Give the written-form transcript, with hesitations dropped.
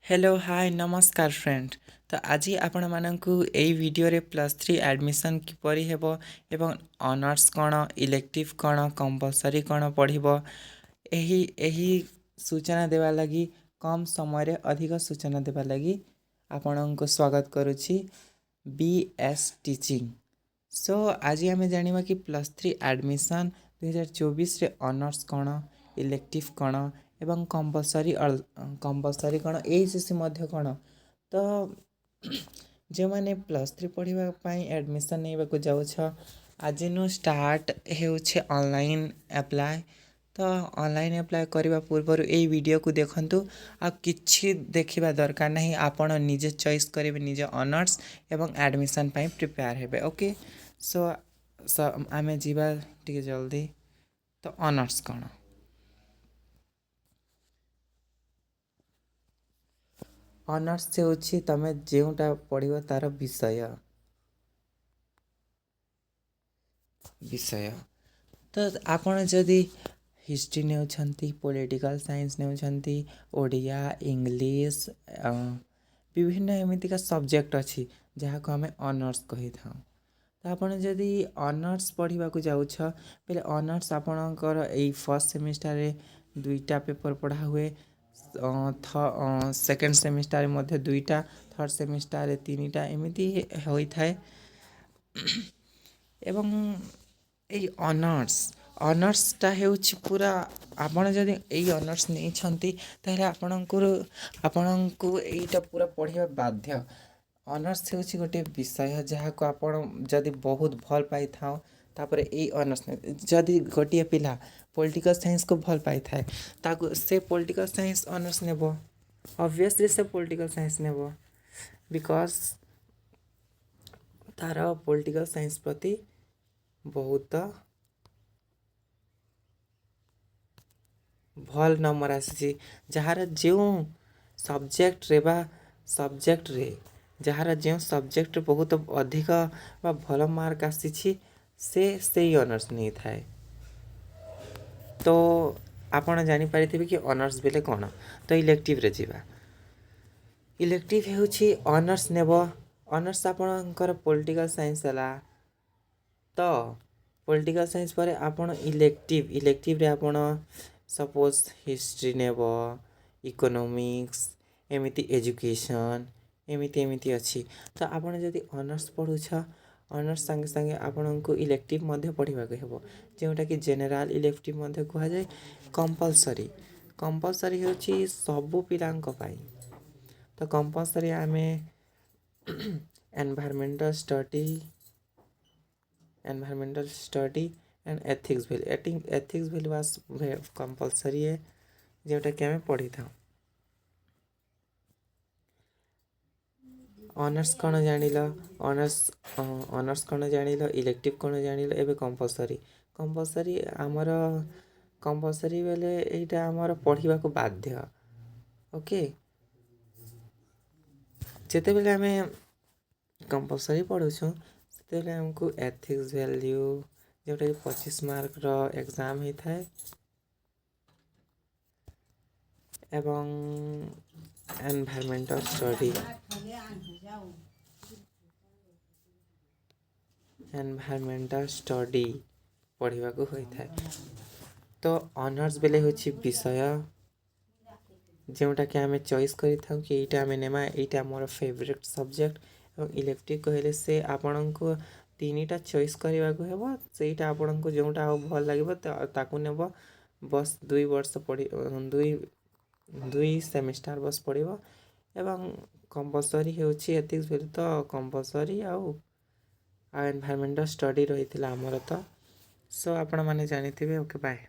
Hello hi नमस्कार friend. तो आज आपण मानकु एई वीडियो रे +3 एडमिशन किपरि हेबो एवं ऑनर्स कौन इलेक्टिव कौन कंपलसरी कौन पढ़िबो एही सूचना देवा लगी कम समय रे अधिक सूचना देवा लगी आपणको स्वागत करुछि बीएस टीचिंग। सो आज आम जानिबा कि +3 एडमिशन 2024 रे ऑनर्स कौन इलेक्टिव कौन एवं कंपलसरी कौन एसीसी मध्य कौन। तो जो मैंने +3 पढ़ाई एडमिशन नहीं जाऊछ आज नु स्टार्ट होउछे ऑनलाइन अप्लाई। तो ऑनलाइन अप्लाई करने पूर्व यही वीडियो को देखंतु आ किछि देखिबा दरकार नहीं आपण निजे चॉइस करेंगे निजे ऑनर्स एवं एडमिशन पाई प्रिपेयर हेबे। ओके सो आमे जीवा टिके जल्दी। तो ऑनर्स कौन ऑनर्स से होछि तमे जेउटा पढ़िबो तार विषय तो आपण जदि हिस्ट्री नेउछंती पॉलिटिकल साइंस नेउछंती ओडिया इंग्लिश विभिन्न एमितिका सब्जेक्ट अछि जहाँ को आमे ऑनर्स कहि थाउ। तो आपण जदि ऑनर्स पढ़िबा को जाउछ पहले ऑनर्स आपणकर एई फर्स्ट सेमिस्टर रे दुईटा पेपर पढ़ा हुए सेकेंड सेमिस्टर मध्य दुईटा थर्ड सेमिस्टर रे तीनटा एमिति होई थाए। एवं एई ऑनर्सटा हेउछि पूरा आपण जदि एई ऑनर्स नहीं छंती ताहले आपणको एईटा पूरा पढ़िबा बाध्य। ऑनर्स हेउछि गोटे विषय जहाँ को आपण जदि बहुत भल पाई थाओ तापर एई ऑनर्स जदि गोटे पिला पॉलिटिकल साइंस को भल पाई थाए ताको से पॉलिटिकल साइंस ऑनर्स नेबो ऑब्वियसली से पॉलिटिकल साइंस नेबो बिकॉज तार पॉलिटिकल साइंस प्रति बहुत भल नंबर आसी जार जो सब्जेक्ट रे जार जो सब्जेक्ट बहुत अधिक बा भल मार्क आसी से ऑनर्स नहीं थाए। तो आपण जानी पारिथिबे कि ऑनर्स बेले कौन। तो इलेक्टिव रे जीवा इलेक्टिव हेउछि ऑनर्स नेबो ऑनर्स आपणकर पॉलिटिकल साइंस हला। तो पॉलिटिकल साइंस पर आपण इलेक्टिव रे आपण सपोज हिस्ट्री नेबो इकोनॉमिक्स एमिति एजुकेशन एमिति अच्छी। तो आपण जदि ऑनर्स पढ़ुछ ऑनर्स संगे संगे आपनको इलेक्टिव मध्य पढ़ा हेबो जोटा कि जनरल इलेक्टिव मध्य कह जाए कंपलसरी होछि सबु पिलांक पाई। तो कंपलसरी आमे environmental study and ethics value was compulsory है जोटा कि आमे पढ़ी था। ऑनर्स कौन जानिल ऑनर्स कौन जानिल इलेक्टिव कौन जानिल एबे कंपलसरी आमर कंपलसरी बेले एटा आमर पढ़िबा को बाध्य। ओके जेते बेले आमे कंपलसरी पढ़ुछु सेते बेले हमको एथिक्स वैल्यू जोटा कि 25 मार्क रो एग्जाम ही थाए एवं एनवायरमेंटल स्टडी पढ़ा को होता है। तो ऑनर्स बेले होछि विषय जोटा कि आमे चॉइस करि थाउ कि एटा आमे नेमा एटा मोर फेवरेट सब्जेक्ट। और इलेक्टिव कहले से आपणको तीनटा चॉइस करबा को हेबो सेटा आपणको जोटा भल लागिबो ताकू नेबो बस 2 वर्ष पढ़ी 2 सेमिस्टर बस पढ़िबो एवं कंपलसरी होछि एथिक्स वैल्यू। तो कंपलसरी आउ एनवायरमेंटल स्टडी रही आमर। तो सो आपण माने जानिथिबे। Okay bye.